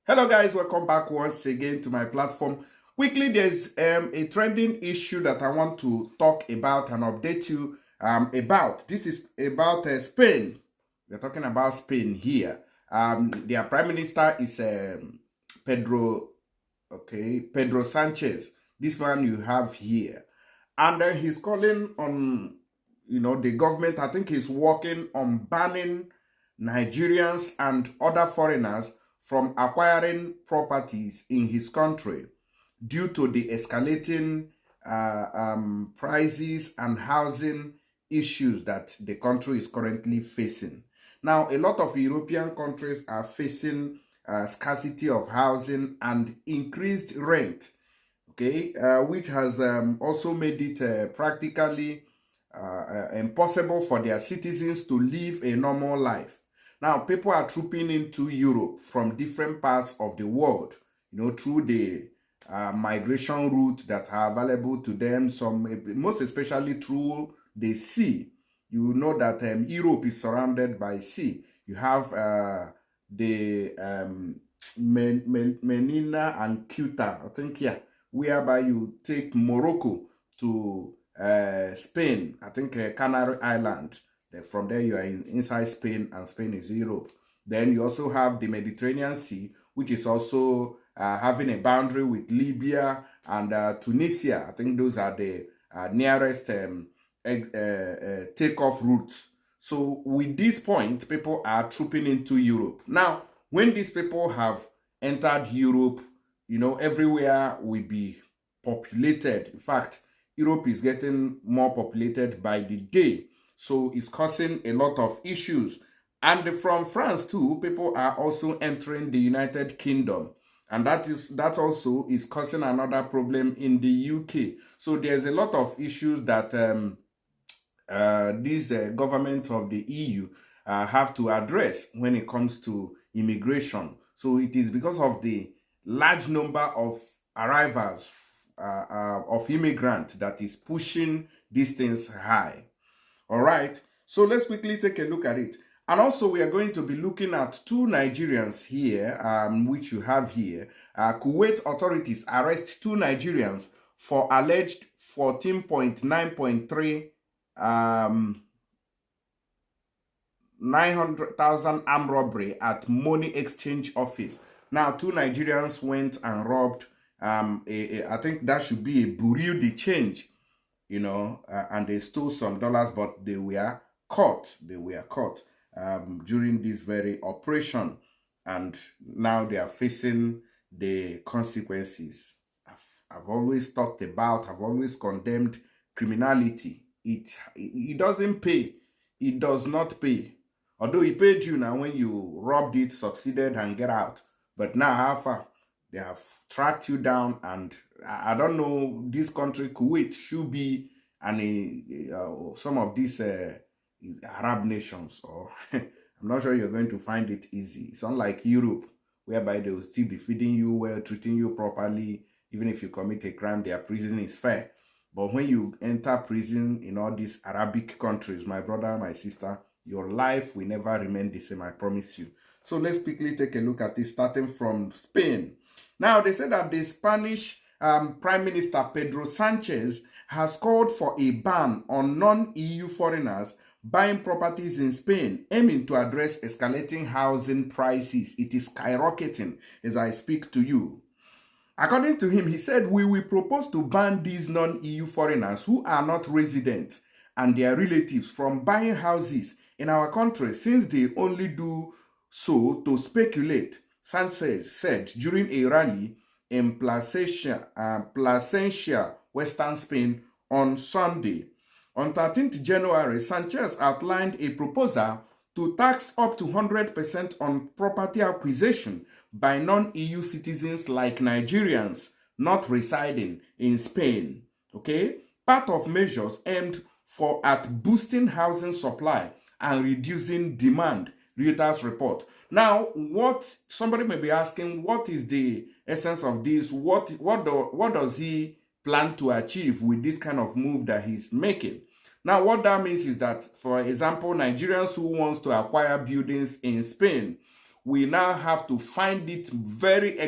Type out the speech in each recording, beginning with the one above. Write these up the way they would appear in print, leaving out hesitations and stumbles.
Hello guys, welcome back once again to my platform. Quickly, there's a trending issue that I want to talk about and update you about. This is about Spain. We're talking about Spain here. Their prime minister is Pedro Sanchez. This one you have here. And he's calling on, the government. I think he's working on banning Nigerians and other foreigners from acquiring properties in his country due to the escalating prices and housing issues that the country is currently facing. Now, a lot of European countries are facing scarcity of housing and increased rent, okay, which has also made it practically impossible for their citizens to live a normal life. Now, people are trooping into Europe from different parts of the world, through the migration route that are available to them, most especially through the sea. You know that Europe is surrounded by sea. You have the Menina and Ceuta, I think, yeah, whereby you take Morocco to Spain, I think Canary Island. From there, you are inside Spain, and Spain is Europe. Then you also have the Mediterranean Sea, which is also having a boundary with Libya and Tunisia. I think those are the nearest takeoff routes. So with this point, people are trooping into Europe. Now, when these people have entered Europe, everywhere will be populated. In fact, Europe is getting more populated by the day. So it's causing a lot of issues. And from France too, people are also entering the United Kingdom. And that also is causing another problem in the UK. So there's a lot of issues that this government of the EU have to address when it comes to immigration. So it is because of the large number of arrivals of immigrants that is pushing these things high. All right, so let's quickly take a look at it. And also, we are going to be looking at two Nigerians here, which you have here. Kuwait authorities arrest two Nigerians for alleged 14.9.3 900,000 armed robbery at money exchange office. Now, two Nigerians went and robbed, I think that should be a bureau de change, and they stole some dollars, but they were caught. During this very operation, and now they are facing the consequences. I've always talked about, I've always condemned criminality. It doesn't pay. It does not pay. Although it paid you now when you robbed it, succeeded, and get out. But now, how far? They have tracked you down, and I don't know, this country, Kuwait, should be some of these Arab nations, or I'm not sure you're going to find it easy. It's unlike Europe, whereby they will still be feeding you well, treating you properly. Even if you commit a crime, their prison is fair. But when you enter prison in all these Arabic countries, my brother, my sister, your life will never remain the same, I promise you. So let's quickly take a look at this, starting from Spain. Now, they said that the Spanish Prime Minister Pedro Sanchez has called for a ban on non-EU foreigners buying properties in Spain, aiming to address escalating housing prices. It is skyrocketing as I speak to you. According to him, he said, we will propose to ban these non-EU foreigners who are not residents and their relatives from buying houses in our country, since they only do so to speculate, Sanchez said during a rally in Plasencia, Western Spain on Sunday. On 13th January, Sanchez outlined a proposal to tax up to 100% on property acquisition by non-EU citizens like Nigerians not residing in Spain. Okay? Part of measures aimed at boosting housing supply and reducing demand, Reuters report. Now, what somebody may be asking, what is the essence of this? What does he plan to achieve with this kind of move that he's making? Now, what that means is that, for example, Nigerians who wants to acquire buildings in Spain we now have to find it very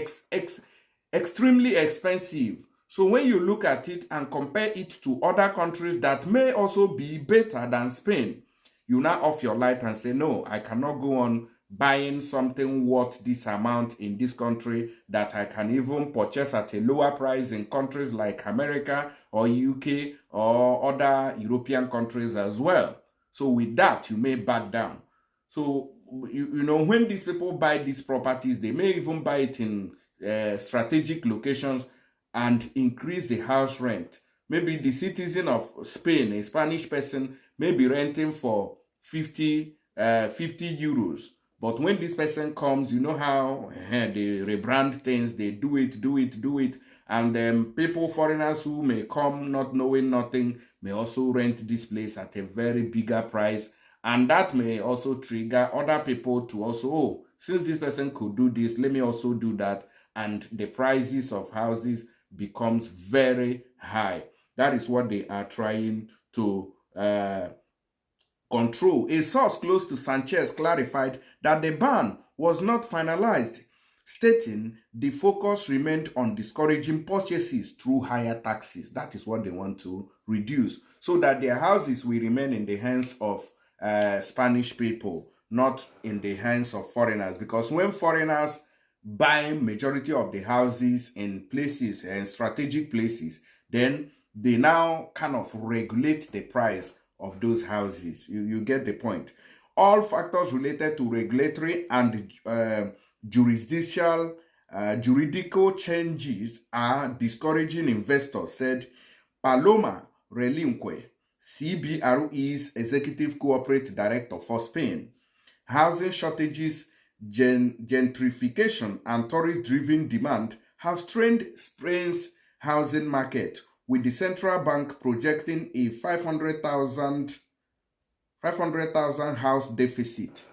extremely expensive. So when you look at it and compare it to other countries that may also be better than Spain, you now off your light and say, no, I cannot go on buying something worth this amount in this country that I can even purchase at a lower price in countries like America or UK or other European countries as well. So with that, you may back down. So, you know, when these people buy these properties, they may even buy it in strategic locations and increase the house rent. Maybe the citizen of Spain, a Spanish person, may be renting for 50 euros. But when this person comes, you know how they rebrand things, they do it. And people, foreigners who may come not knowing nothing, may also rent this place at a very bigger price. And that may also trigger other people to also, oh, since this person could do this, let me also do that. And the prices of houses becomes very high. That is what they are trying to control. A source close to Sanchez clarified that the ban was not finalized, stating the focus remained on discouraging purchases through higher taxes. That is what they want to reduce, so that their houses will remain in the hands of Spanish people, not in the hands of foreigners. Because when foreigners buy majority of the houses in places and strategic places, then they now kind of regulate the price of those houses. You get the point. All factors related to regulatory and juridical changes are discouraging investors, said Paloma Relinque, CBRE's executive corporate director for Spain. Housing shortages, gentrification, and tourist-driven demand have strained Spain's housing market, with the central bank projecting a 500,000 house deficit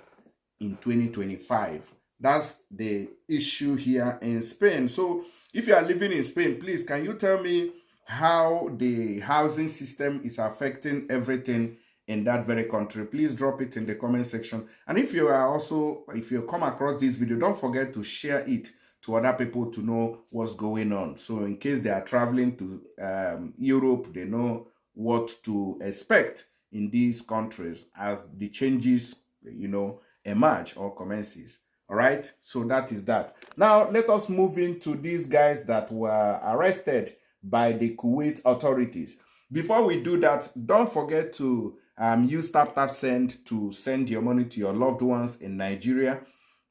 in 2025. That's the issue here in Spain. So if you are living in Spain, please, can you tell me how the housing system is affecting everything in that very country? Please drop it in the comment section. And if you come across this video, don't forget to share it to other people to know what's going on. So in case they are traveling to Europe, they know what to expect in these countries as the changes, you know, emerge or commences. All right, so that is that. Now let us move into these guys that were arrested by the Kuwait authorities. Before we do that, don't forget to use tap send to send your money to your loved ones in Nigeria.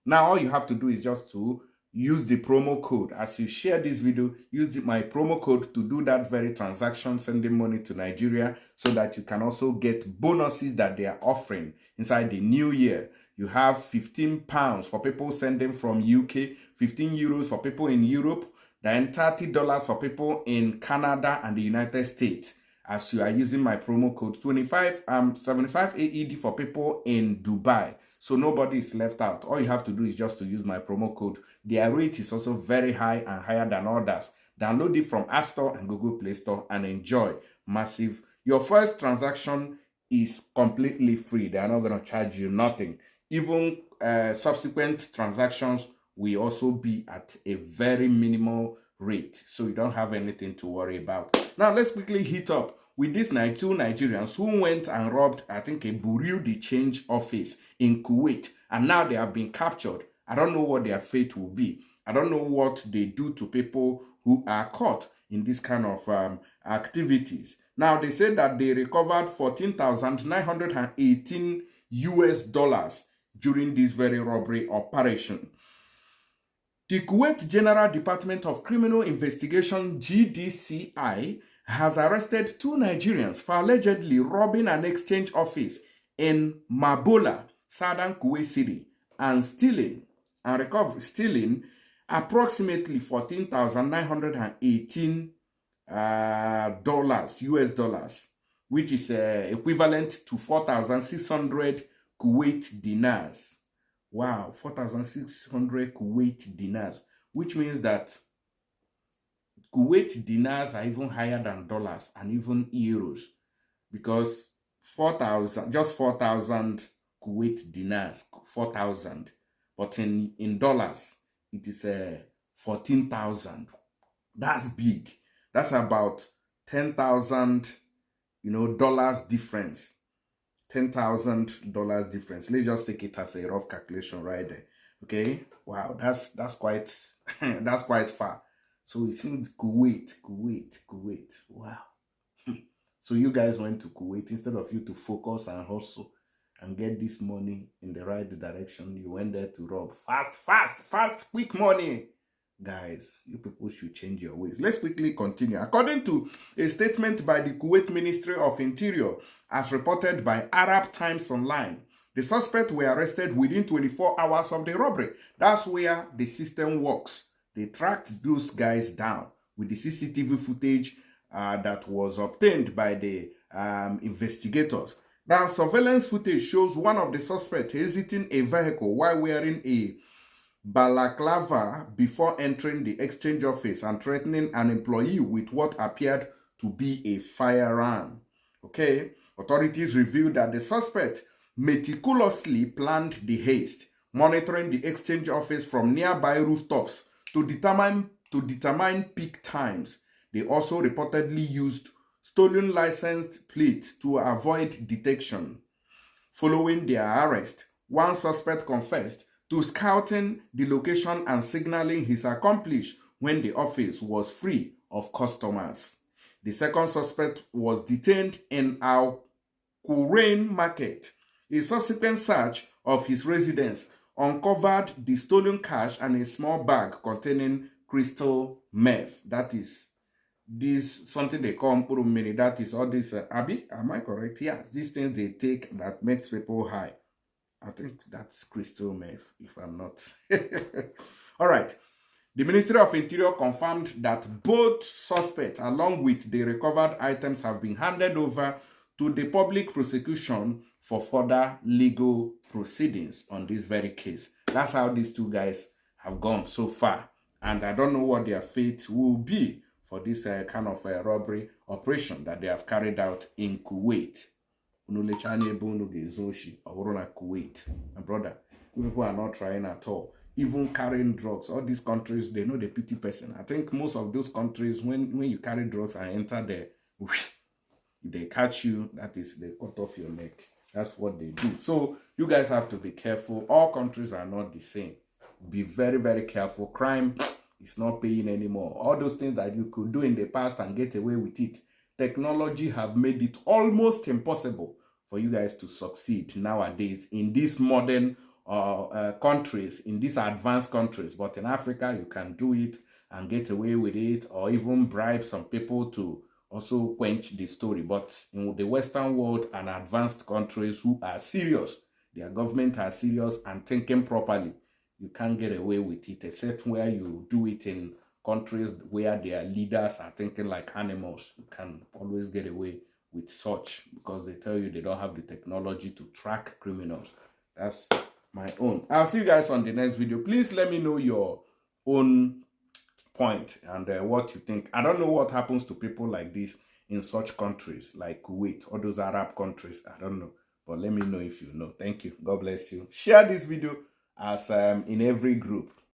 Now all you have to do is just to use the promo code. As you share this video, use my promo code to do that very transaction, sending money to Nigeria, so that you can also get bonuses that they are offering inside the new year. You have £15 for people sending from UK, 15 euros for people in Europe, then $30 for people in Canada and the United States. As you are using my promo code, 75 AED for people in Dubai. So nobody is left out. All you have to do is just to use my promo code. Their rate is also very high and higher than others. Download it from App Store and Google Play Store and enjoy massive. Your first transaction is completely free. They are not going to charge you nothing. Even subsequent transactions will also be at a very minimal rate. So you don't have anything to worry about. Now let's quickly hit up with these two Nigerians who went and robbed, I think, a Bureau de Change office in Kuwait. And now they have been captured. I don't know what their fate will be. I don't know what they do to people who are caught in this kind of activities. Now, they said that they recovered 14,918 US dollars during this very robbery operation. The Kuwait General Department of Criminal Investigation, GDCI, has arrested two Nigerians for allegedly robbing an exchange office in Mabola, southern Kuwait City, and stealing approximately 14,918 US dollars, which is equivalent to 4,600 Kuwait dinars. Wow, 4,600 Kuwait dinars, which means that Kuwait dinars are even higher than dollars and even euros, because 4,000 Kuwait dinars, 4,000 but in dollars, it is 14,000. That's big. That's about 10,000, dollars difference. $10,000 difference. Let's just take it as a rough calculation right there. Okay. Wow, that's quite that's quite far. So it seems Kuwait. Wow. So you guys went to Kuwait instead of you to focus and hustle and get this money in the right direction. You went there to rob. Fast, quick money. Guys, you people should change your ways. Let's quickly continue. According to a statement by the Kuwait Ministry of Interior, as reported by Arab Times Online, the suspects were arrested within 24 hours of the robbery. That's where the system works. They tracked those guys down with the CCTV footage that was obtained by the investigators. Now, surveillance footage shows one of the suspects exiting a vehicle while wearing a balaclava before entering the exchange office and threatening an employee with what appeared to be a firearm. Okay, authorities revealed that the suspect meticulously planned the haste, monitoring the exchange office from nearby rooftops to determine peak times. They also reportedly used stolen license plates to avoid detection. Following their arrest, one suspect confessed to scouting the location and signaling his accomplice when the office was free of customers. The second suspect was detained in Al Qurain Market. A subsequent search of his residence uncovered the stolen cash and a small bag containing crystal meth. That is this something they call mini. That is all this Abi, am I correct? Yeah, these things they take that makes people high. I think that's crystal meth, if I'm not. All right. The Ministry of Interior confirmed that both suspects, along with the recovered items, have been handed over to the public prosecution for further legal proceedings on this very case. That's how these two guys have gone so far. And I don't know what their fate will be for this kind of robbery operation that they have carried out in Kuwait. Kuwait. My brother, people are not trying at all. Even carrying drugs, all these countries, they know the pity person. I think most of those countries, when you carry drugs and enter there, they catch you, that is, they cut off your neck. That's what they do. So you guys have to be careful. All countries are not the same. Be very, very careful. Crime is not paying anymore. All those things that you could do in the past and get away with it, technology have made it almost impossible for you guys to succeed nowadays in these modern countries, in these advanced countries. But in Africa, you can do it and get away with it, or even bribe some people to also quench the story. But in the Western world and advanced countries who are serious, their government are serious and thinking properly, you can't get away with it, except where you do it in countries where their leaders are thinking like animals. You can always get away with such because they tell you they don't have the technology to track criminals. That's my own. I'll see you guys on the next video. Please let me know your own point and what you think. I don't know what happens to people like this in such countries like Kuwait or those Arab countries. I don't know, but let me know if you know. Thank you. God bless you. Share this video as in every group.